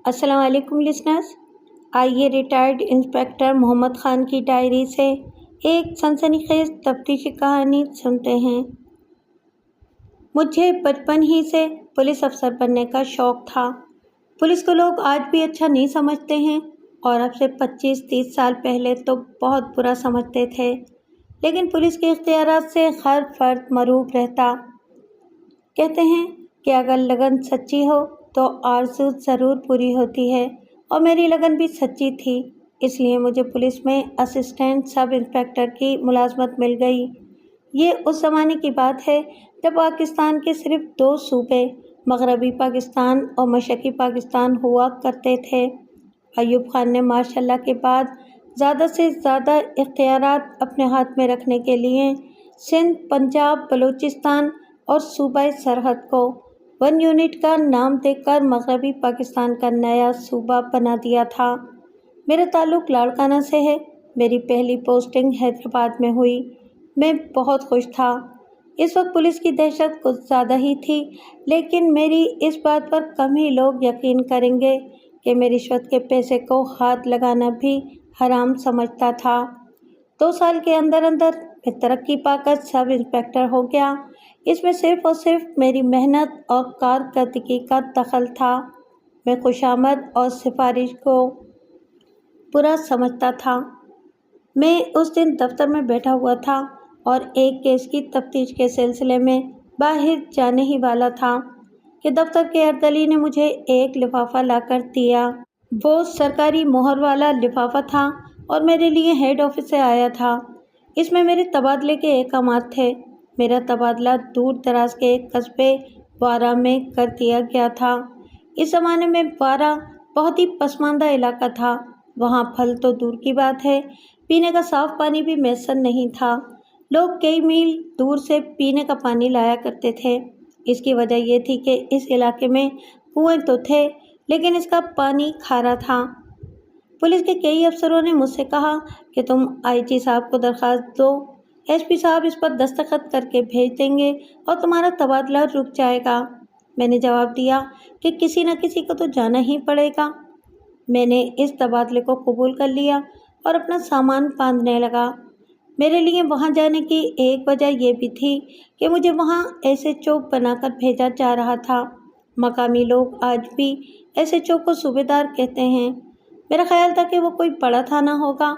अस्सलाम वालेकुम लिसनर्स। आइए रिटायर्ड इंस्पेक्टर मोहम्मद ख़ान की डायरी से एक सनसनीखेज तफ्तीशी कहानी सुनते हैं। मुझे बचपन ही से पुलिस अफसर बनने का शौक़ था। पुलिस को लोग आज भी अच्छा नहीं समझते हैं और अब से 25-30 साल पहले तो बहुत बुरा समझते थे, लेकिन पुलिस के इख्तियारात से हर फर्द मरूब रहता। कहते हैं कि अगर लगन सच्ची हो तो आरज़ू ज़रूर पूरी होती है, और मेरी लगन भी सच्ची थी। इसलिए मुझे पुलिस में असिस्टेंट सब इंस्पेक्टर की मुलाजमत मिल गई। ये उस ज़माने की बात है जब पाकिस्तान के सिर्फ 2 सूबे मगरबी पाकिस्तान और मशरक़ी पाकिस्तान हुआ करते थे। अयूब खान ने मार्शल के बाद ज़्यादा से ज़्यादा इख्तियारात अपने हाथ में रखने के लिए सिंध, पंजाब, बलूचिस्तान और सूबाए सरहद को 1 यूनिट का नाम देकर मगरबी पाकिस्तान का नया सूबा बना दिया था। मेरा ताल्लुक़ लाड़काना से है। मेरी पहली पोस्टिंग हैदराबाद में हुई। मैं बहुत खुश था। इस वक्त पुलिस की दहशत कुछ ज़्यादा ही थी, लेकिन मेरी इस बात पर कम ही लोग यकीन करेंगे कि मैं रिश्वत के पैसे को हाथ लगाना भी हराम समझता था। 2 साल के अंदर अंदर मैं तरक्की पाकर सब इंस्पेक्टर हो गया। इसमें सिर्फ़ और सिर्फ मेरी मेहनत और कारकर्दगी का दखल था। मैं खुशामद और सिफारिश को बुरा समझता था। मैं उस दिन दफ्तर में बैठा हुआ था और एक केस की तफ्तीश के सिलसिले में बाहर जाने ही वाला था कि दफ्तर के अर्दली ने मुझे एक लिफाफा लाकर दिया। वो सरकारी मोहर वाला लिफाफा था और मेरे लिए हेड ऑफिस से आया था। इसमें मेरे तबादले के अहकामात थे। मेरा तबादला दूर दराज के एक कस्बे बारा में कर दिया गया था। इस ज़माने में बारा बहुत ही पसमानदा इलाका था। वहाँ फल तो दूर की बात है, पीने का साफ़ पानी भी मैसर नहीं था। लोग कई मील दूर से पीने का पानी लाया करते थे। इसकी वजह यह थी कि इस इलाके में कुएँ तो थे, लेकिन इसका पानी खारा था। पुलिस के कई अफसरों ने मुझसे कहा कि तुम आईजी साहब को दरख्वास्त दो, एसपी साहब इस पर दस्तखत करके भेज देंगे और तुम्हारा तबादला रुक जाएगा। मैंने जवाब दिया कि किसी न किसी को तो जाना ही पड़ेगा। मैंने इस तबादले को कबूल कर लिया और अपना सामान बांधने लगा। मेरे लिए वहाँ जाने की एक वजह यह भी थी कि मुझे वहाँ एसएचओ बनाकर भेजा जा रहा था। मकामी लोग आज भी एसएचओ को सूबेदार कहते हैं। मेरा ख्याल था कि वो कोई बड़ा थाना होगा।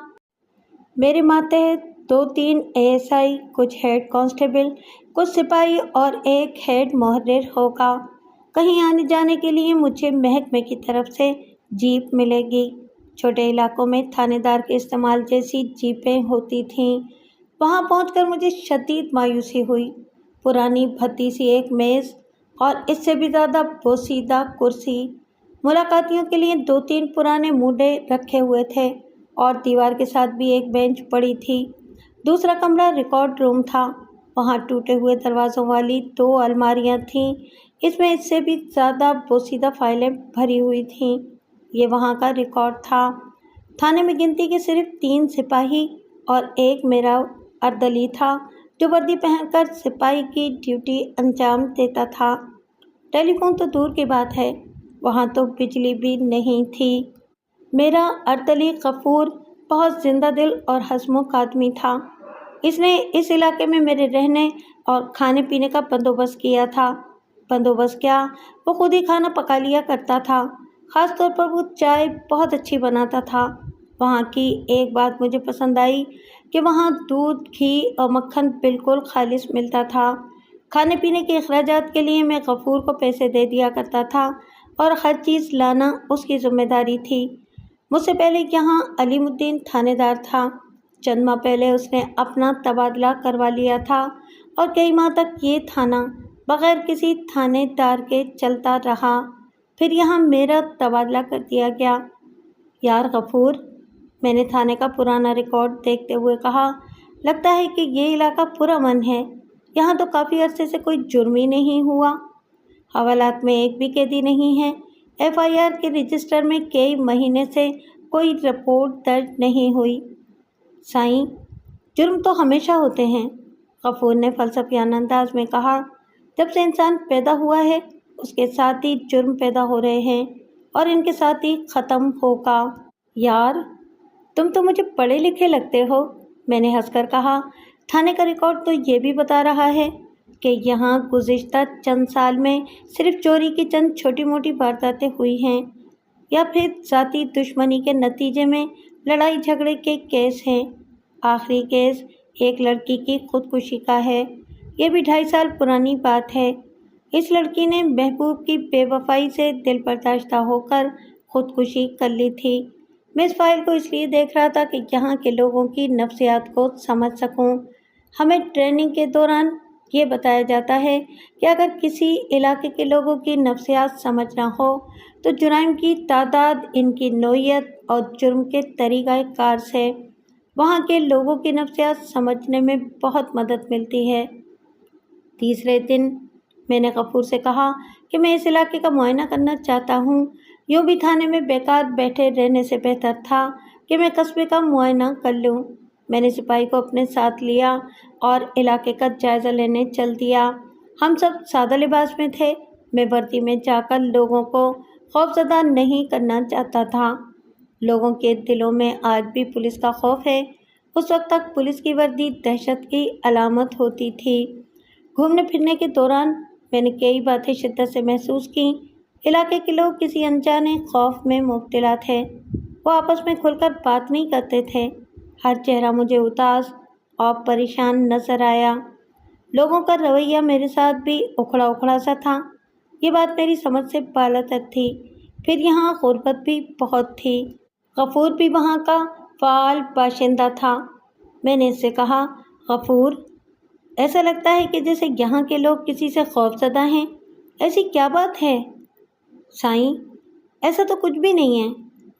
मेरे मातहत 2-3 एएसआई, कुछ हेड कांस्टेबल, कुछ सिपाही और एक हेड मुहर्रिर होगा। कहीं आने जाने के लिए मुझे महकमे की तरफ से जीप मिलेगी। छोटे इलाकों में थानेदार के इस्तेमाल जैसी जीपें होती थीं। वहां पहुंचकर मुझे शदीद मायूसी हुई। पुरानी भद्दी सी एक मेज़ और इससे भी ज़्यादा बोसीदा कुर्सी, मुलाकातियों के लिए 2-3 पुराने मूडे रखे हुए थे और दीवार के साथ भी एक बेंच पड़ी थी। दूसरा कमरा रिकॉर्ड रूम था। वहाँ टूटे हुए दरवाज़ों वाली 2 अलमारियाँ थीं। इसमें इससे भी ज़्यादा बोसीदा फाइलें भरी हुई थीं। ये वहाँ का रिकॉर्ड था। थाने में गिनती के सिर्फ 3 सिपाही और एक मेरा अर्दली था जो वर्दी पहनकर सिपाही की ड्यूटी अंजाम देता था। टेलीफोन तो दूर की बात है, वहाँ तो बिजली भी नहीं थी। मेरा अर्दली गफूर बहुत जिंदा दिल और हंसमुख आदमी था। इसने इस इलाके में मेरे रहने और खाने पीने का बंदोबस्त किया था। बंदोबस्त क्या, वो खुद ही खाना पका लिया करता था। ख़ास तौर पर वो चाय बहुत अच्छी बनाता था। वहाँ की एक बात मुझे पसंद आई कि वहाँ दूध, घी और मक्खन बिल्कुल खालिस मिलता था। खाने पीने के अखराजात के लिए मैं गफूर को पैसे दे दिया करता था और हर चीज़ लाना उसकी ज़िम्मेदारी थी। मुझसे पहले यहाँ अलीमुद्दीन थानेदार था। चंद माह पहले उसने अपना तबादला करवा लिया था और कई माह तक ये थाना बग़ैर किसी थानेदार के चलता रहा। फिर यहाँ मेरा तबादला कर दिया गया। यार गफूर, मैंने थाने का पुराना रिकॉर्ड देखते हुए कहा, लगता है कि ये इलाका पुरअमन है। यहाँ तो काफ़ी अरसे से कोई जुर्म ही नहीं हुआ। हवालात में एक भी कैदी नहीं है। एफआईआर के रजिस्टर में कई महीने से कोई रिपोर्ट दर्ज नहीं हुई। साईं, जुर्म तो हमेशा होते हैं, गफूर ने फ़लसफ़ियाना अंदाज में कहा। जब से इंसान पैदा हुआ है उसके साथ ही जुर्म पैदा हो रहे हैं اور ان کے ساتھ ہی ختم ہوگا۔ یار، تم تو مجھے پڑھے لکھے لگتے ہو، میں نے ہنس کر کہا۔ تھانے کا ریکارڈ تو یہ بھی بتا رہا ہے کہ یہاں گزشتہ چند سال میں صرف چوری کی چند چھوٹی موٹی وارداتیں ہوئی ہیں یا پھر ذاتی دشمنی کے نتیجے میں لڑائی جھگڑے کے کیس ہیں۔ آخری کیس ایک لڑکی کی خودکشی کا ہے، یہ بھی 2.5 سال پرانی بات ہے۔ اس لڑکی نے محبوب کی بے وفائی سے دل برداشتہ ہو کر خودکشی کر لی تھی۔ میں اس فائل کو اس لیے دیکھ رہا تھا کہ یہاں کے لوگوں کی نفسیات کو سمجھ سکوں۔ ہمیں ٹریننگ کے دوران یہ بتایا جاتا ہے کہ اگر کسی علاقے کے لوگوں کی نفسیات سمجھنا ہو تو جرائم کی تعداد ان کی نوعیت اور جرم کے طریقہ کار سے وہاں کے لوگوں کی نفسیات سمجھنے میں بہت مدد ملتی ہے۔ تیسرے دن میں نے غفور سے کہا کہ میں اس علاقے کا معائنہ کرنا چاہتا ہوں۔ یوں بھی تھانے میں بیکار بیٹھے رہنے سے بہتر تھا کہ میں قصبے کا معائنہ کر لوں۔ میں نے سپاہی کو اپنے ساتھ لیا اور علاقے کا جائزہ لینے چل دیا۔ ہم سب سادہ لباس میں تھے۔ میں وردی میں جا کر لوگوں کو خوفزدہ نہیں کرنا چاہتا تھا۔ لوگوں کے دلوں میں آج بھی پولیس کا خوف ہے۔ اس وقت تک پولیس کی وردی دہشت کی علامت ہوتی تھی۔ گھومنے پھرنے کے دوران میں نے کئی باتیں شدت سے محسوس کیں۔ علاقے کے لوگ کسی انجانے خوف میں مبتلا تھے۔ وہ آپس میں کھل کر بات نہیں کرتے تھے۔ ہر چہرہ مجھے اداس اور پریشان نظر آیا۔ لوگوں کا رویہ میرے ساتھ بھی اکھڑا اکھڑا سا تھا۔ یہ بات میری سمجھ سے بالاتر تھی۔ پھر یہاں غربت بھی بہت تھی۔ غفور بھی وہاں کا فعال باشندہ تھا۔ میں نے اس سے کہا، غفور، ایسا لگتا ہے کہ جیسے یہاں کے لوگ کسی سے خوف زدہ ہیں۔ ایسی کیا بات ہے؟ سائیں، ایسا تو کچھ بھی نہیں ہے،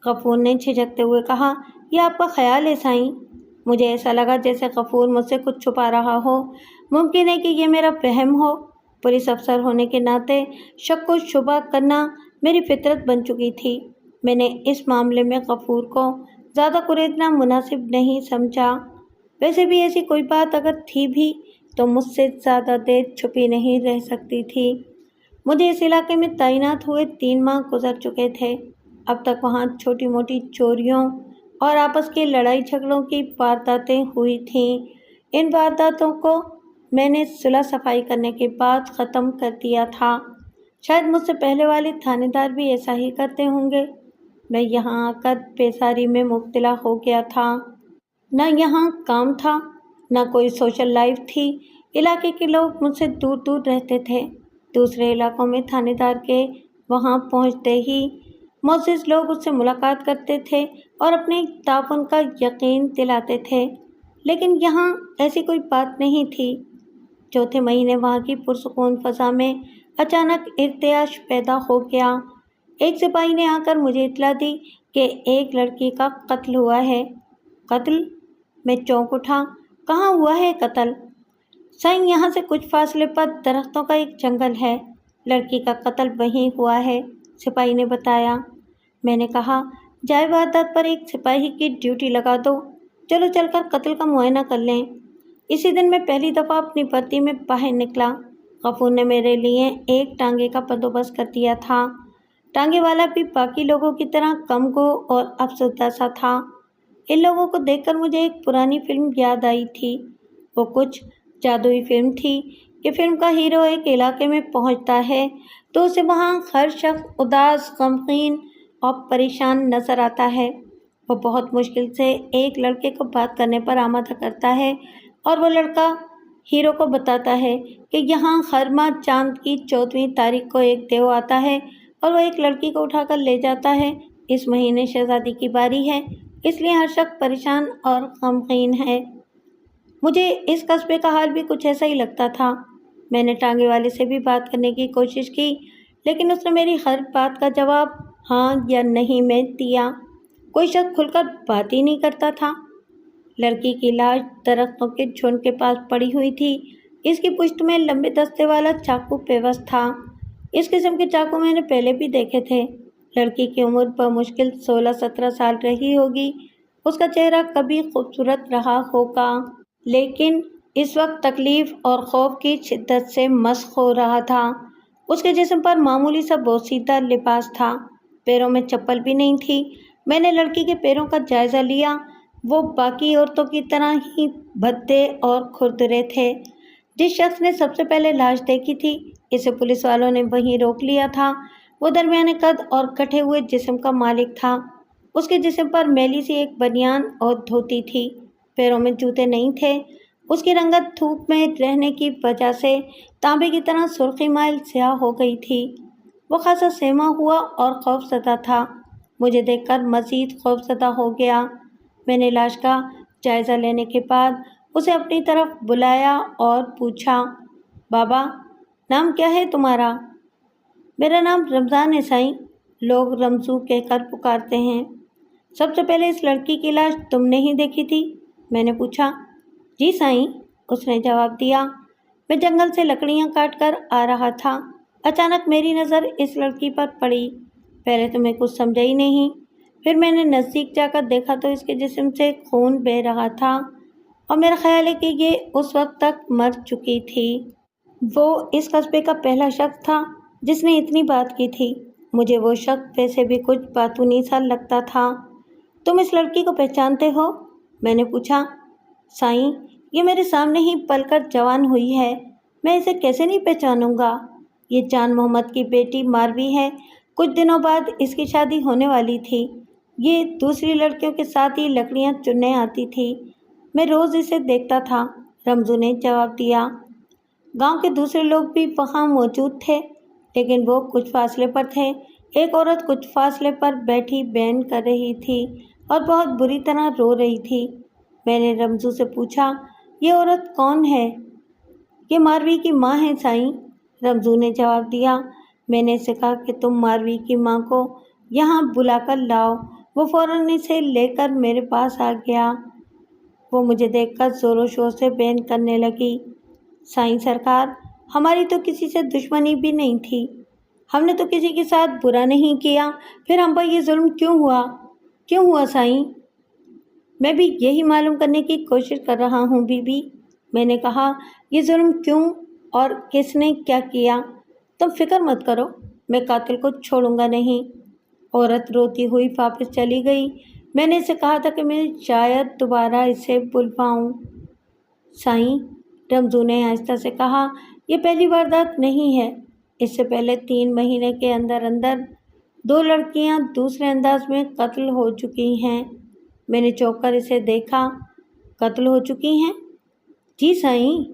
غفور نے جھجکتے ہوئے کہا۔ یہ آپ کا خیال ہے سائیں؟ مجھے ایسا لگا جیسے غفور مجھ سے کچھ چھپا رہا ہو۔ ممکن ہے کہ یہ میرا وہم ہو۔ پولیس افسر ہونے کے ناطے شک و شبہ کرنا میری فطرت بن چکی تھی۔ میں نے اس معاملے میں غفور کو زیادہ کریدنا مناسب نہیں سمجھا۔ ویسے بھی ایسی کوئی بات اگر تھی بھی تو مجھ سے زیادہ دیر چھپی نہیں رہ سکتی تھی۔ مجھے اس علاقے میں تعینات ہوئے 3 ماہ گزر چکے تھے۔ اب تک وہاں چھوٹی موٹی چوریوں اور آپس کے لڑائی جھگڑوں کی وارداتیں ہوئی تھیں۔ ان وارداتوں کو میں نے صلح صفائی کرنے کے بعد ختم کر دیا تھا۔ شاید مجھ سے پہلے والے تھانے دار بھی ایسا ہی کرتے ہوں گے۔ میں یہاں آ کر بیزاری میں مبتلا ہو گیا تھا۔ نہ یہاں کام تھا، نہ کوئی سوشل لائف تھی۔ علاقے کے لوگ مجھ سے دور دور رہتے تھے۔ دوسرے علاقوں میں تھانے دار کے وہاں پہنچتے ہی معزز لوگ اس سے ملاقات کرتے تھے اور اپنے تعاون کا یقین دلاتے تھے، لیکن یہاں ایسی کوئی بات نہیں تھی۔ چوتھے مہینے وہاں کی پرسکون فضا میں اچانک ارتعاش پیدا ہو گیا۔ ایک سپاہی نے آ کر مجھے اطلاع دی کہ ایک لڑکی کا قتل ہوا ہے۔ قتل؟ میں چونک اٹھا۔ کہاں ہوا ہے قتل؟ سائیں، یہاں سے کچھ فاصلے پر درختوں کا ایک جنگل ہے۔ لڑکی کا قتل وہیں ہوا ہے، سپاہی نے بتایا۔ میں نے کہا، جائے واردات پر ایک سپاہی کی ڈیوٹی لگا دو، چلو چل کر قتل کا معائنہ کر لیں۔ اسی دن میں پہلی دفعہ اپنی وردی میں باہر نکلا۔ غفور نے میرے لیے ایک ٹانگے کا بندوبست کر دیا تھا۔ ٹانگے والا بھی باقی لوگوں کی طرح کم گو اور افسردہ سا تھا۔ ان لوگوں کو دیکھ کر مجھے ایک پرانی فلم یاد آئی تھی۔ وہ کچھ جادوئی فلم تھی کہ فلم کا ہیرو ایک علاقے میں پہنچتا ہے تو اسے وہاں ہر شخص اداس، غمگین اور پریشان نظر آتا ہے۔ وہ بہت مشکل سے ایک لڑکے کو بات کرنے پر آمادہ کرتا ہے اور وہ لڑکا ہیرو کو بتاتا ہے کہ یہاں ہر ماہ چاند کی 14ویں تاریخ کو ایک دیو آتا ہے اور وہ ایک لڑکی کو اٹھا کر لے جاتا ہے۔ اس مہینے شہزادی کی باری ہے، اس لیے ہر شخص پریشان اور غمگین ہے۔ مجھے اس قصبے کا حال بھی کچھ ایسا ہی لگتا تھا۔ میں نے ٹانگے والے سے بھی بات کرنے کی کوشش کی، لیکن اس نے میری ہر بات کا جواب ہاں یا نہیں میں دیا۔ کوئی شخص کھل کر بات ہی نہیں کرتا تھا۔ لڑکی کی لاش درختوں کے جھنڈ کے پاس پڑی ہوئی تھی۔ اس کی پشت میں لمبے دستے والا چاقو پیوست تھا۔ اس قسم کے چاقو میں نے پہلے بھی دیکھے تھے۔ لڑکی کی عمر بمشکل 16-17 سال رہی ہوگی۔ اس کا چہرہ کبھی خوبصورت رہا ہوگا، لیکن اس وقت تکلیف اور خوف کی شدت سے مسخ ہو رہا تھا۔ اس کے جسم پر معمولی سا بوسیدہ لباس تھا۔ पैरों में चप्पल भी नहीं थी। मैंने लड़की के पैरों का जायज़ा लिया। वो बाकी औरतों की तरह ही भद्दे और खुरदरे थे। जिस शख्स ने सबसे पहले लाश देखी थी, इसे पुलिस वालों ने वहीं रोक लिया था। वो दरमियाने कद और कटे हुए जिस्म का मालिक था। उसके जिस्म पर मैली सी एक बनियान और धोती थी। पैरों में जूते नहीं थे। उसकी रंगत धूप में रहने की वजह से तांबे की तरह सुर्खी माइल स्याह हो गई थी। वो खासा सहमा हुआ और खौफज़दा था। मुझे देखकर मज़ीद खौफज़दा हो गया। मैंने लाश का जायज़ा लेने के बाद उसे अपनी तरफ बुलाया और पूछा, बाबा, नाम क्या है तुम्हारा? मेरा नाम रमज़ान है साईं, लोग रमज़ू कहकर पुकारते हैं। सबसे पहले इस लड़की की लाश तुमने ही देखी थी? मैंने पूछा। जी साईं, उसने जवाब दिया। मैं जंगल से लकड़ियाँ काट कर आ रहा था। अचानक मेरी नज़र इस लड़की पर पड़ी। पहले तो मैं कुछ समझा ही नहीं। फिर मैंने नज़दीक जाकर देखा तो इसके जिस्म से खून बह रहा था और मेरा ख्याल है कि ये उस वक्त तक मर चुकी थी। वो इस कस्बे का पहला शख्स था जिसने इतनी बात की थी। मुझे वो शख्स वैसे भी कुछ बातूनी सा लगता था। तुम इस लड़की को पहचानते हो? मैंने पूछा। साईं, ये मेरे सामने ही पलकर जवान हुई है, मैं इसे कैसे नहीं पहचानूंगा? ये जान मोहम्मद की बेटी मारवी है। कुछ दिनों बाद इसकी शादी होने वाली थी। ये दूसरी लड़कियों के साथ ही लकड़ियाँ चुनने आती थी। मैं रोज़ इसे देखता था, रमज़ू ने जवाब दिया। गांव के दूसरे लोग भी वहाँ मौजूद थे, लेकिन वो कुछ फासले पर थे। एक औरत कुछ फासले पर बैठी बयान कर रही थी और बहुत बुरी तरह रो रही थी। मैंने रमज़ू से पूछा, ये औरत कौन है? ये मारवी की माँ है साईं, रमज़ू ने जवाब दिया। मैंने इसे कहा कि तुम मारवी की माँ को यहाँ बुलाकर लाओ। वो फ़ौरन इसे लेकर मेरे पास आ गया। वो मुझे देखकर ज़ोरों शोर से बयान करने लगी, साईं सरकार, हमारी तो किसी से दुश्मनी भी नहीं थी। हमने तो किसी के साथ बुरा नहीं किया, फिर हम पर यह जुल्म क्यों हुआ साईं? मैं भी यही मालूम करने की कोशिश कर रहा हूँ बीबी। मैंने कहा, ये जुल्म क्यों और किसने क्या किया? तुम फिक्र मत करो, मैं कातिल को छोड़ूंगा नहीं। औरत रोती हुई वापस चली गई। मैंने इसे कहा था कि मैं शायद दोबारा इसे बुलवाऊं। साईं, रमज़ू ने आहिस्ता से कहा, यह पहली वारदात नहीं है। इससे पहले 3 महीने के अंदर अंदर 2 लड़कियां दूसरे अंदाज में कत्ल हो चुकी हैं। मैंने चौंक कर इसे देखा। कत्ल हो चुकी हैं? जी साईं,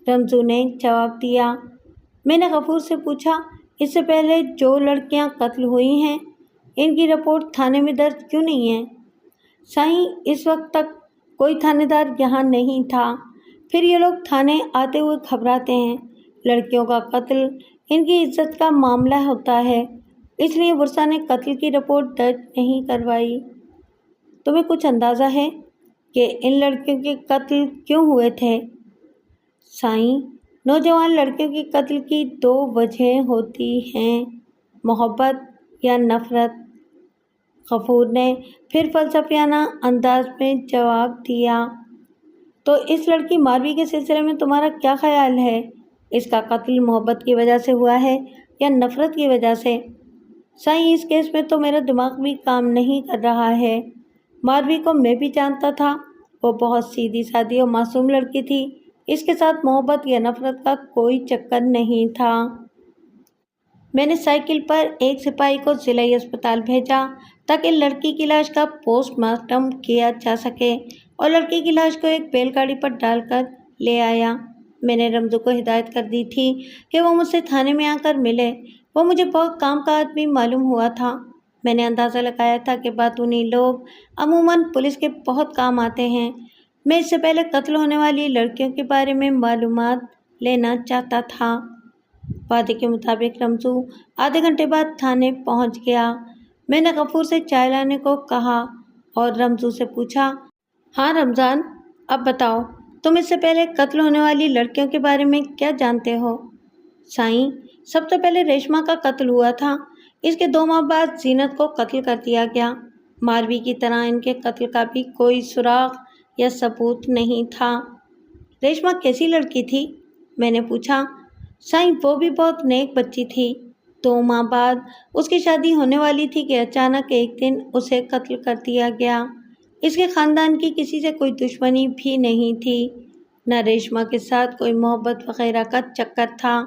रमज़ू ने जवाब दिया। मैंने गफूर से पूछा, इससे पहले जो लड़कियां कत्ल हुई हैं, इनकी रिपोर्ट थाने में दर्ज क्यों नहीं है? साईं, इस वक्त तक कोई थानेदार यहाँ नहीं था। फिर ये लोग थाने आते हुए घबराते हैं। लड़कियों का कत्ल इनकी इज्जत का मामला होता है, इसलिए वर्षा ने कत्ल की रिपोर्ट दर्ज नहीं करवाई। तुम्हें कुछ अंदाज़ा है कि इन लड़कियों के कत्ल क्यों हुए थे? साईं, नौजवान लड़कियों के कत्ल की 2 वजह होती हैं, मोहब्बत या नफ़रत। गफूर ने फिर फ़लसफ़ियाना अंदाज में जवाब दिया। तो इस लड़की मारवी के सिलसिले में तुम्हारा क्या ख्याल है? इसका कत्ल मोहब्बत की वजह से हुआ है या नफ़रत की वजह से? साईं, इस केस में तो मेरा दिमाग भी काम नहीं कर रहा है। मारवी को मैं भी जानता था। वो बहुत सीधी सादी और मासूम लड़की थी। इसके साथ मोहब्बत या नफ़रत का कोई चक्कर नहीं था। मैंने साइकिल पर एक सिपाही को जिला अस्पताल भेजा ताकि लड़की की लाश का पोस्टमार्टम किया जा सके और लड़की की लाश को एक बैलगाड़ी पर डालकर ले आया। मैंने रमज़ू को हिदायत कर दी थी कि वो मुझसे थाने में आकर मिले। वो मुझे बहुत काम का आदमी मालूम हुआ था। मैंने अंदाज़ा लगाया था कि बातूनी लोग अमूमन पुलिस के बहुत काम आते हैं। मैं इससे पहले कत्ल होने वाली लड़कियों के बारे में मालूमात लेना चाहता था। वादे के मुताबिक रमज़ू आधे घंटे बाद थाने पहुंच गया। मैंने गफूर से चाय लाने को कहा और रमज़ू से पूछा, हाँ रमज़ान, अब बताओ, तुम इससे पहले कत्ल होने वाली लड़कियों के बारे में क्या जानते हो? साईं, सबसे पहले रेशमा का कत्ल हुआ था। इसके 2 माह बाद जीनत को कत्ल कर दिया गया। मारवी की तरह इनके कत्ल का भी कोई सुराग या सबूत नहीं था। रेशमा कैसी लड़की थी? मैंने पूछा। साईं, वो भी बहुत नेक बच्ची थी। 2 माह बाद उसकी शादी होने वाली थी कि अचानक एक दिन उसे कत्ल कर दिया गया। इसके खानदान की किसी से कोई दुश्मनी भी नहीं थी, न रेशमा के साथ कोई मोहब्बत वगैरह का चक्कर था।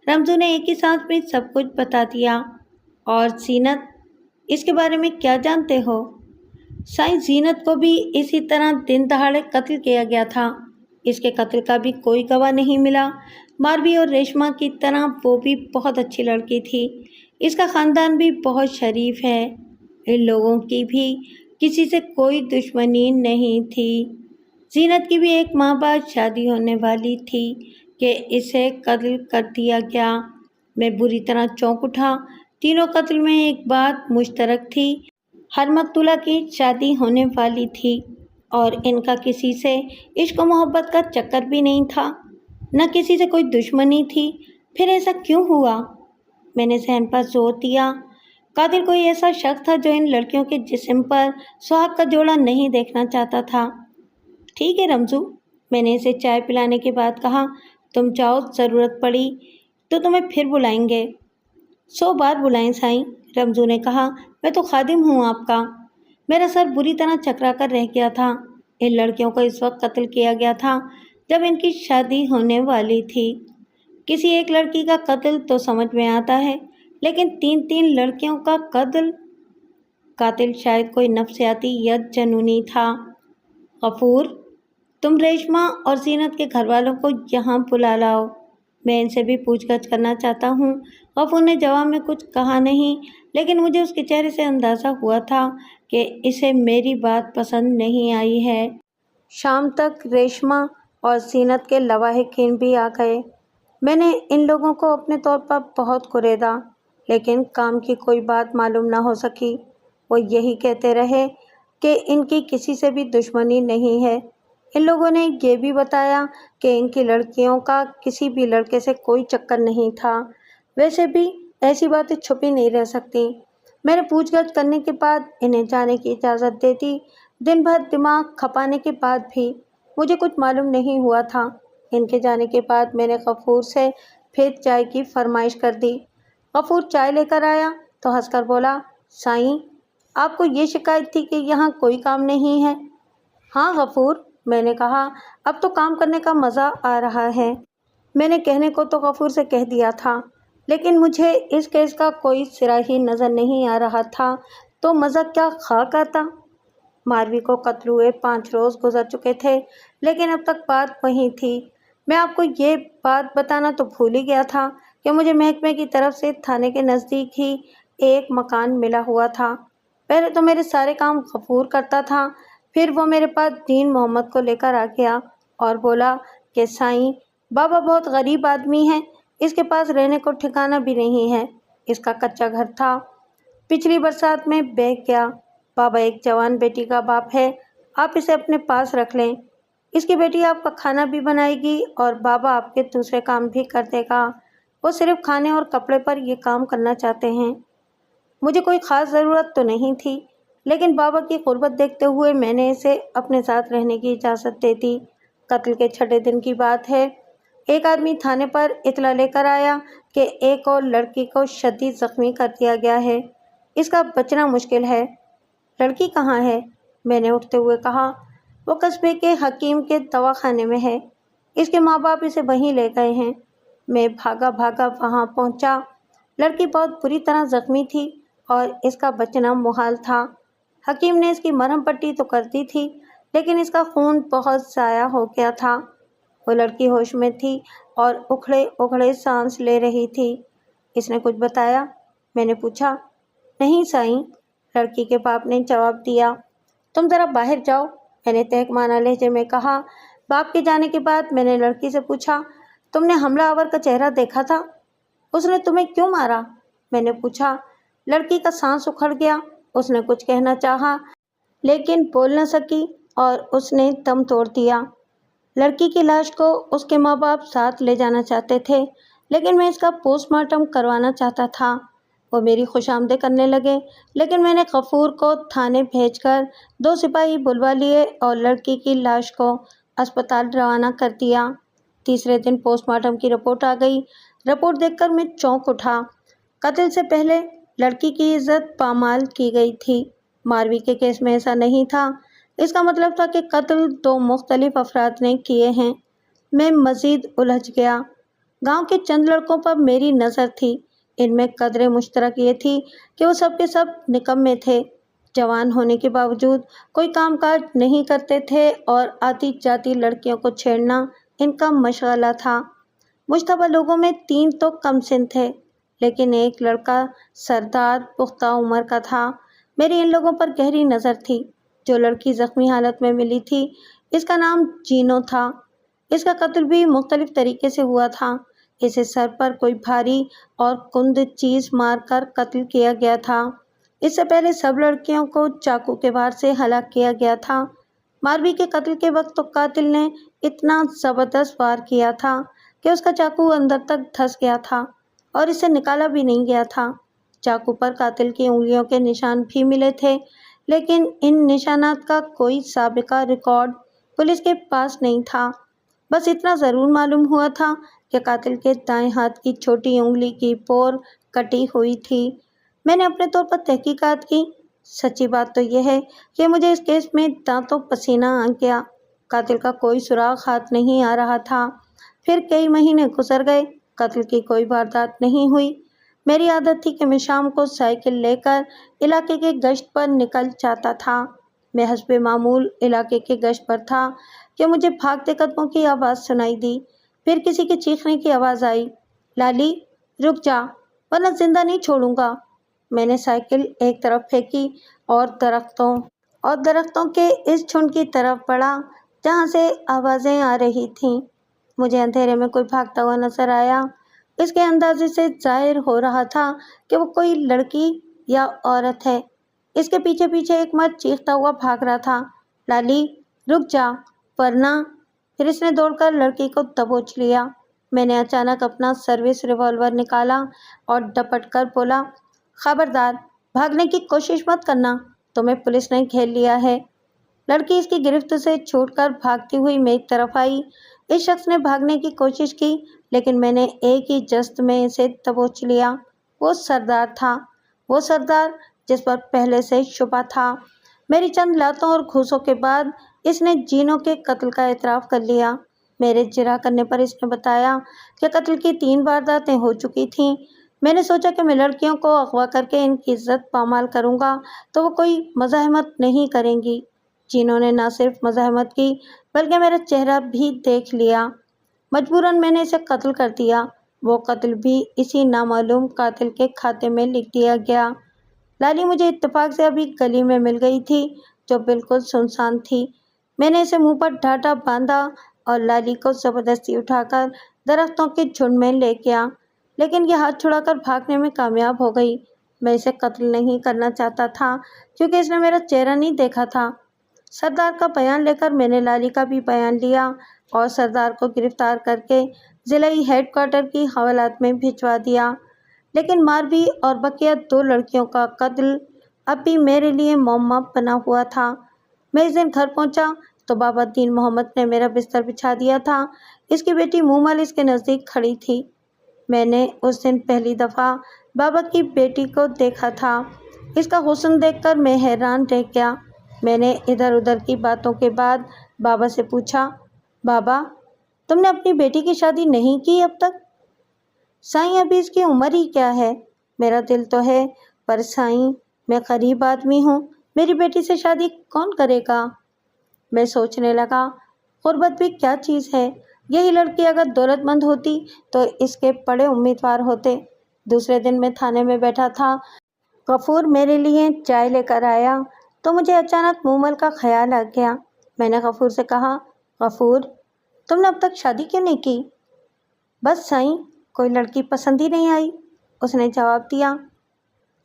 रमजू ने एक ही सांस में सब कुछ बता दिया। और जीनत, इसके बारे में क्या जानते हो? साईं, जीनत को भी इसी तरह दिन दहाड़े कत्ल किया गया था। इसके कत्ल का भी कोई गवाह नहीं मिला। मारवी और रेशमा की तरह वो भी बहुत अच्छी लड़की थी। इसका खानदान भी बहुत शरीफ है। इन लोगों की भी किसी से कोई दुश्मनी नहीं थी। जीनत की भी 1 माह बाद शादी होने वाली थी कि इसे कत्ल कर दिया गया। मैं बुरी तरह चौंक उठा। तीनों कत्ल में एक बात मुश्तरक थी, हर मकतूला की शादी होने वाली थी और इनका किसी से इश्क व मोहब्बत का चक्कर भी नहीं था, न किसी से कोई दुश्मनी थी। फिर ऐसा क्यों हुआ? मैंने जहन पर जोर दिया। कातिल कोई ऐसा शख्स था जो इन लड़कियों के जिस्म पर सुहाग का जोड़ा नहीं देखना चाहता था। ठीक है रमजू, मैंने इसे चाय पिलाने के बाद कहा, तुम जाओ, ज़रूरत पड़ी तो तुम्हें फिर बुलाएंगे। 100 बार बुलाएं साईं, रमजू ने कहा। मैं तो खादिम हूँ आपका। मेरा सर बुरी तरह चकरा कर रह गया था। इन लड़कियों को इस वक्त कत्ल किया गया था जब इनकी शादी होने वाली थी। किसी एक लड़की का कत्ल तो समझ में आता है, लेकिन 3 लड़कियों का कत्ल? कातिल शायद कोई नफ्सियाती या जनूनी था। गफूर, तुम रेशमा और जीनत के घर वालों को यहाँ बुला लाओ, मैं इनसे भी पूछगछ करना चाहता हूँ। गफूर ने जवाब में कुछ कहा नहीं, लेकिन मुझे उसके चेहरे से अंदाज़ा हुआ था कि इसे मेरी बात पसंद नहीं आई है। शाम तक रेशमा और जीनत के लवाहिकीन भी आ गए। मैंने इन लोगों को अपने तौर पर बहुत कुरेदा, लेकिन काम की कोई बात मालूम ना हो सकी। वो यही कहते रहे कि इनकी किसी से भी दुश्मनी नहीं है। इन लोगों ने ये भी बताया कि इनकी लड़कियों का किसी भी लड़के से कोई चक्कर नहीं था। वैसे भी ऐसी बातें छुपी नहीं रह सकती। मैंने पूछगछ करने के बाद इन्हें जाने की इजाज़त दे दी। दिन भर दिमाग खपाने के बाद भी मुझे कुछ मालूम नहीं हुआ था। इनके जाने के बाद मैंने गफूर से फिर चाय की फरमाइश कर दी। गफूर चाय लेकर आया तो हंसकर बोला, साईं, आपको ये शिकायत थी कि यहाँ कोई काम नहीं है? हाँ गफूर, मैंने कहा, अब तो काम करने का मज़ा आ रहा है। मैंने कहने को तो गफूर से कह दिया था, लेकिन मुझे इस केस का कोई सिरा ही नज़र नहीं आ रहा था, तो मज़ा क्या खाक आता। मारवी को कत्ल हुए 5 रोज़ गुजर चुके थे, लेकिन अब तक बात वही थी। मैं आपको ये बात बताना तो भूल ही गया था कि मुझे महकमे की तरफ से थाने के नज़दीक ही एक मकान मिला हुआ था। पहले तो मेरे सारे काम गफूर करता था, फिर वो मेरे पास दीन मोहम्मद को लेकर आ गया और बोला कि साईं, बाबा बहुत गरीब आदमी है, इसके पास रहने को ठिकाना भी नहीं है। इसका कच्चा घर था, पिछली बरसात में बह गया। बाबा एक जवान बेटी का बाप है, आप इसे अपने पास रख लें। इसकी बेटी आपका खाना भी बनाएगी और बाबा आपके दूसरे काम भी कर देगा। वो सिर्फ खाने और कपड़े पर ये काम करना चाहते हैं। मुझे कोई ख़ास ज़रूरत तो नहीं थी, लेकिन बाबा की ग़ुरबत देखते हुए मैंने इसे अपने साथ रहने की इजाज़त दे दी। कत्ल के 6 दिन की बात है। एक आदमी थाने पर इतला लेकर आया कि एक और लड़की को शदीद ज़ख्मी कर दिया गया है। इसका बचना मुश्किल है। लड़की कहाँ है? मैंने उठते हुए कहा। वो कस्बे के हकीम के दवाखाने में है। इसके माँ बाप इसे वहीं ले गए हैं। मैं भागा वहाँ पहुँचा। लड़की बहुत बुरी तरह ज़ख्मी थी और इसका बचना मुहाल था। हकीम ने इसकी मरहम पट्टी तो कर दी थी, लेकिन इसका खून बहुत ज़ाया हो गया था। वो लड़की होश में थी और उखड़े उखड़े सांस ले रही थी। इसने कुछ बताया? मैंने पूछा। नहीं साईं, लड़की के बाप ने जवाब दिया। तुम ज़रा बाहर जाओ, मैंने तहकमाना लहजे में कहा। बाप के जाने के बाद मैंने लड़की से पूछा, तुमने हमलावर का चेहरा देखा था? उसने तुम्हें क्यों मारा? मैंने पूछा। लड़की का सांस उखड़ गया। उसने कुछ कहना चाहा, लेकिन बोल न सकी और उसने दम तोड़ दिया। लड़की की लाश को उसके माँ बाप साथ ले जाना चाहते थे, लेकिन मैं इसका पोस्टमार्टम करवाना चाहता था। वो मेरी खुशामदीद करने लगे, लेकिन मैंने गफूर को थाने भेजकर 2 सिपाही बुलवा लिए और लड़की की लाश को अस्पताल रवाना कर दिया। तीसरे दिन पोस्टमार्टम की रिपोर्ट आ गई। रिपोर्ट देखकर मैं चौंक उठा। قتل سے پہلے لڑکی کی عزت پامال کی گئی تھی۔ ماروی کے کیس میں ایسا نہیں تھا۔ اس کا مطلب تھا کہ قتل دو مختلف افراد نے کیے ہیں۔ میں مزید الجھ گیا۔ گاؤں کے چند لڑکوں پر میری نظر تھی۔ ان میں قدرے مشترک یہ تھی کہ وہ سب کے سب نکمے تھے، جوان ہونے کے باوجود کوئی کام کاج نہیں کرتے تھے اور آتی جاتی لڑکیوں کو چھیڑنا ان کا مشغلہ تھا۔ مشتبہ لوگوں میں 3 تو کم سن تھے، لیکن ایک لڑکا سردار پختہ عمر کا تھا۔ میری ان لوگوں پر گہری نظر تھی۔ جو لڑکی زخمی حالت میں ملی تھی، اس کا نام جینو تھا۔ اس کا قتل بھی مختلف طریقے سے ہوا تھا۔ اسے سر پر کوئی بھاری اور کند چیز مار کر قتل کیا گیا تھا۔ اس سے پہلے سب لڑکیوں کو چاقو کے وار سے ہلاک کیا گیا تھا۔ ماروی کے قتل کے وقت تو قاتل نے اتنا زبردست وار کیا تھا کہ اس کا چاقو اندر تک دھس گیا تھا اور اسے نکالا بھی نہیں گیا تھا۔ چاقو پر قاتل کی انگلیوں کے نشان بھی ملے تھے، لیکن ان نشانات کا کوئی سابقہ ریکارڈ پولیس کے پاس نہیں تھا۔ بس اتنا ضرور معلوم ہوا تھا کہ قاتل کے دائیں ہاتھ کی چھوٹی انگلی کی پور کٹی ہوئی تھی۔ میں نے اپنے طور پر تحقیقات کی۔ سچی بات تو یہ ہے کہ مجھے اس کیس میں دانتوں پسینہ آ گیا۔ قاتل کا کوئی سراغ ہاتھ نہیں آ رہا تھا۔ پھر کئی مہینے گزر گئے، قتل کی کوئی واردات نہیں ہوئی۔ میری عادت تھی کہ میں شام کو سائیکل لے کر علاقے کے گشت پر نکل جاتا تھا۔ میں حسب معمول علاقے کے گشت پر تھا کہ مجھے بھاگتے قدموں کی آواز سنائی دی۔ پھر کسی کے چیخنے کی آواز آئی، لالی رک جا ورنہ زندہ نہیں چھوڑوں گا۔ میں نے سائیکل ایک طرف پھینکی اور درختوں کے اس جھنڈ کی طرف بڑھا جہاں سے آوازیں آ رہی تھیں۔ مجھے اندھیرے میں کوئی بھاگتا ہوا نظر آیا۔ اس کے اندازے سے ظاہر ہو رہا تھا کہ وہ کوئی لڑکی یا عورت ہے۔ اس کے پیچھے پیچھے ایک مرد چیختا ہوا بھاگ رہا تھا، لالی رک جا ورنہ۔ پھر اس نے دوڑ کر لڑکی کو دبوچ لیا۔ میں نے اچانک اپنا سروس ریوالور نکالا اور ڈپٹ کر بولا، خبردار بھاگنے کی کوشش مت کرنا، تمہیں پولیس نے گھیر لیا ہے۔ لڑکی اس کی گرفت سے چھوٹ کر بھاگتی ہوئی میری طرف آئی۔ اس شخص نے بھاگنے کی کوشش کی، لیکن میں نے ایک ہی جست میں اسے دبوچ لیا۔ وہ سردار تھا، وہ سردار جس پر پہلے سے شبہ تھا۔ میری چند لاتوں اور گھوسوں کے بعد اس نے جینو کے قتل کا اعتراف کر لیا۔ میرے جرح کرنے پر اس نے بتایا کہ قتل کی 3 وارداتیں ہو چکی تھیں۔ میں نے سوچا کہ میں لڑکیوں کو اغوا کر کے ان کی عزت پامال کروں گا تو وہ کوئی مزاحمت نہیں کریں گی۔ جینو نے نہ صرف مزاحمت کی بلکہ میرا چہرہ بھی دیکھ لیا۔ مجبوراً میں نے اسے قتل کر دیا۔ وہ قتل بھی اسی نامعلوم قاتل کے کھاتے میں لکھ دیا گیا۔ لالی مجھے اتفاق سے ابھی گلی میں مل گئی تھی جو بالکل سنسان تھی۔ میں نے اسے منہ پر ڈھانٹا باندھا اور لالی کو زبردستی اٹھا کر درختوں کے جھنڈ میں لے گیا، لیکن یہ ہاتھ چھڑا کر بھاگنے میں کامیاب ہو گئی۔ میں اسے قتل نہیں کرنا چاہتا تھا کیونکہ اس نے میرا چہرہ نہیں دیکھا تھا۔ سردار کا بیان لے کر میں نے لالی کا بھی بیان لیا اور سردار کو گرفتار کر کے ضلعی ہیڈ کوارٹر کی حوالات میں بھجوا دیا۔ لیکن ماروی اور بقیہ 2 لڑکیوں کا قتل اب بھی میرے لیے معمہ بنا ہوا تھا۔ میں اس دن گھر پہنچا تو بابا دین محمد نے میرا بستر بچھا دیا تھا۔ اس کی بیٹی مومل اس کے نزدیک کھڑی تھی۔ میں نے اس دن پہلی دفعہ بابا کی بیٹی کو دیکھا تھا۔ اس کا حسن دیکھ کر میں حیران رہ گیا۔ میں نے ادھر ادھر کی باتوں کے بعد بابا سے پوچھا، بابا تم نے اپنی بیٹی کی شادی نہیں کی اب تک؟ سائیں ابھی اس کی عمر ہی کیا ہے؟ میرا دل تو ہے پر سائیں میں غریب آدمی ہوں، میری بیٹی سے شادی کون کرے گا؟ میں سوچنے لگا، غربت بھی کیا چیز ہے۔ یہی لڑکی اگر دولت مند ہوتی تو اس کے بڑے امیدوار ہوتے۔ دوسرے دن میں تھانے میں بیٹھا تھا، غفور میرے لیے چائے لے کر آیا تو مجھے اچانک مومل کا خیال آ گیا۔ میں نے غفور سے کہا، غفور تم نے اب تک شادی کیوں نہیں کی؟ بس سائیں کوئی لڑکی پسند ہی نہیں آئی، اس نے جواب دیا۔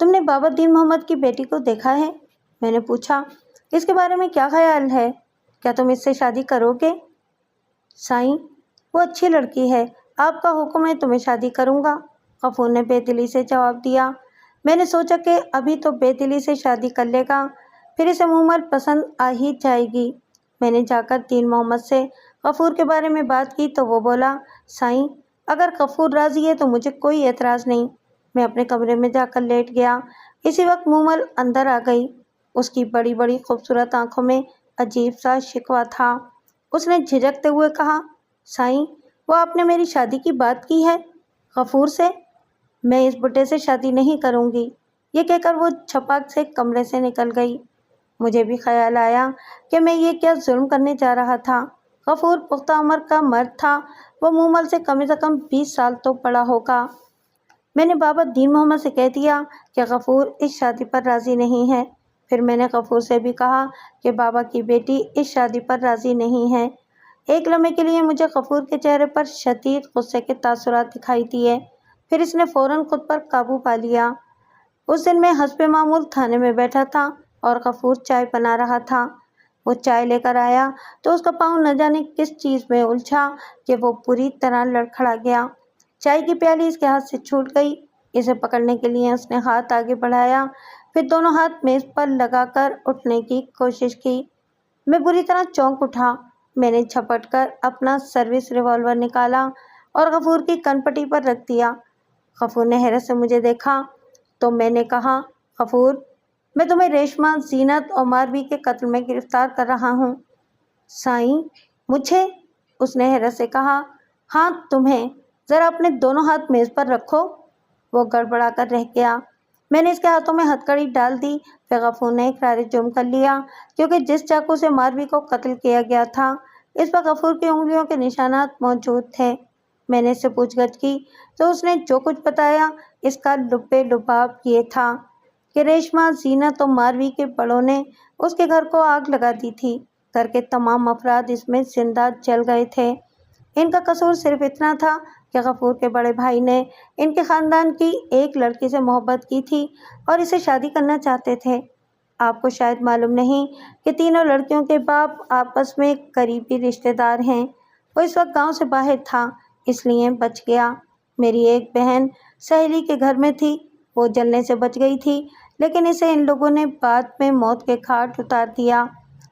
تم نے بابا دین محمد کی بیٹی کو دیکھا ہے؟ میں نے پوچھا۔ اس کے بارے میں کیا خیال ہے؟ کیا تم اس سے شادی کرو گے؟ سائیں وہ اچھی لڑکی ہے، آپ کا حکم ہے تو میں شادی کروں گا، غفور نے بے دلی سے جواب دیا۔ میں نے سوچا کہ ابھی تو بے دلی سے شادی کر لے گا، پھر اسے مومل پسند آ ہی جائے گی۔ میں نے جا کر دین محمد سے غفور کے بارے میں بات کی تو وہ بولا، سائیں اگر غفور راضی ہے تو مجھے کوئی اعتراض نہیں۔ میں اپنے کمرے میں جا کر لیٹ گیا۔ اسی وقت مومل اندر آ گئی۔ اس کی بڑی بڑی خوبصورت آنکھوں میں عجیب سا شکوہ تھا۔ اس نے جھجکتے ہوئے کہا، سائیں، وہ آپ نے میری شادی کی بات کی ہے غفور سے؟ میں اس بڈھے سے شادی نہیں کروں گی، یہ کہہ کر وہ چھپاک سے کمرے سے نکل گئی۔ مجھے بھی خیال آیا کہ میں یہ کیا ظلم کرنے جا رہا تھا۔ غفور پختہ عمر کا مرد تھا، وہ مومل سے کم 20 سال تو بڑا ہوگا۔ میں نے بابا دین محمد سے کہہ دیا کہ غفور اس شادی پر راضی نہیں ہے۔ پھر میں نے غفور سے بھی کہا کہ بابا کی بیٹی اس شادی پر راضی نہیں ہے۔ ایک لمحے کے لیے مجھے غفور کے چہرے پر شدید غصے کے تاثرات دکھائی دیے، پھر اس نے فوراً خود پر قابو پا لیا۔ اس دن میں حسب معمول تھانے میں بیٹھا تھا اور غفور چائے بنا رہا تھا۔ وہ چائے لے کر آیا تو اس کا پاؤں نہ جانے کس چیز میں الجھا کہ وہ پوری طرح لڑکھڑا گیا۔ چائے کی پیالی اس کے ہاتھ سے چھوٹ گئی۔ اسے پکڑنے کے لیے اس نے ہاتھ آگے بڑھایا، پھر دونوں ہاتھ میز پر لگا کر اٹھنے کی کوشش کی۔ میں بری طرح چونک اٹھا۔ میں نے جھپٹ کر اپنا سروس ریوالور نکالا اور غفور کی کن پٹی پر رکھ دیا۔ غفور نے حیرت سے مجھے دیکھا تو میں نے کہا، غفور، میں تمہیں ریشمہ، زینت اور ماروی کے قتل میں گرفتار کر رہا ہوں۔ سائیں، مجھے؟ اس نے حیرت سے کہا۔ ہاں تمہیں، ذرا اپنے دونوں ہاتھ میز پر رکھو۔ وہ گڑبڑا کر رہ گیا۔ میں نے اس کے ہاتھوں میں ہتھ کڑی ڈال دی۔ پھر غفور نے اقرار جرم کر لیا، کیونکہ جس چاقو سے ماروی کو قتل کیا گیا تھا اس پر غفور کی انگلیوں کے نشانات موجود تھے۔ میں نے اس سے پوچھ گچھ کی تو اس نے جو کچھ بتایا اس کا لبِ لباب یہ تھا کہ ریشمہ، زینت اور ماروی کے بڑوں نے اس کے گھر کو آگ لگا دی تھی۔ گھر کے تمام افراد اس میں زندہ جل گئے تھے۔ ان کا قصور صرف اتنا تھا کہ غفور کے بڑے بھائی نے ان کے خاندان کی ایک لڑکی سے محبت کی تھی اور اسے شادی کرنا چاہتے تھے۔ آپ کو شاید معلوم نہیں کہ تینوں لڑکیوں کے باپ آپس میں قریبی رشتہ دار ہیں۔ وہ اس وقت گاؤں سے باہر تھا، اس لیے بچ گیا۔ میری ایک بہن سہیلی کے گھر میں تھی، وہ جلنے سے بچ گئی تھی، لیکن اسے ان لوگوں نے بعد میں موت کے گھاٹ اتار دیا۔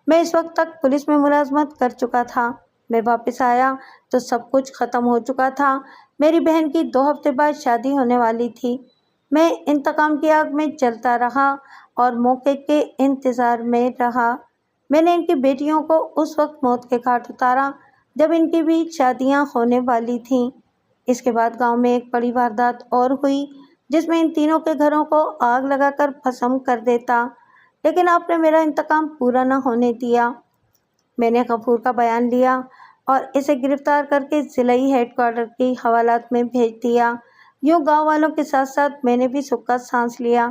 میں اس وقت تک پولیس میں ملازمت کر چکا تھا۔ میں واپس آیا تو سب کچھ ختم ہو چکا تھا۔ میری بہن کی 2 ہفتے بعد شادی ہونے والی تھی۔ میں انتقام کی آگ میں جلتا رہا اور موقع کے انتظار میں رہا۔ میں نے ان کی بیٹیوں کو اس وقت موت کے گھاٹ اتارا جب ان کی بھی شادیاں ہونے والی تھیں۔ اس کے بعد گاؤں میں ایک بڑی واردات اور ہوئی جس میں ان تینوں کے گھروں کو آگ لگا کر بھسم کر دیتا، لیکن آپ نے میرا انتقام پورا نہ ہونے دیا۔ میں نے غفور کا بیان لیا اور اسے گرفتار کر کے ضلعی ہیڈ کوارٹر کی حوالات میں بھیج دیا۔ یوں گاؤں والوں کے ساتھ ساتھ میں نے بھی سکھ کا سانس لیا۔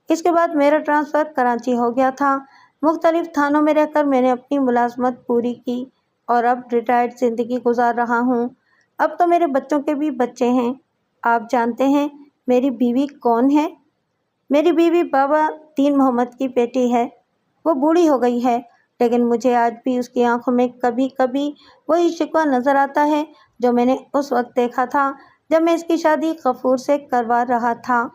اس کے بعد میرا ٹرانسفر کراچی ہو گیا تھا۔ مختلف تھانوں میں رہ کر میں نے اپنی ملازمت پوری کی اور اب ریٹائرڈ زندگی گزار رہا ہوں۔ اب تو میرے بچوں کے بھی بچے ہیں۔ آپ جانتے ہیں میری بیوی کون ہے؟ میری بیوی بابا دین محمد کی بیٹی ہے۔ وہ بوڑھی ہو گئی ہے، لیکن مجھے آج بھی اس کی آنکھوں میں کبھی کبھی وہی شکوہ نظر آتا ہے جو میں نے اس وقت دیکھا تھا جب میں اس کی شادی غفور سے کروا رہا تھا۔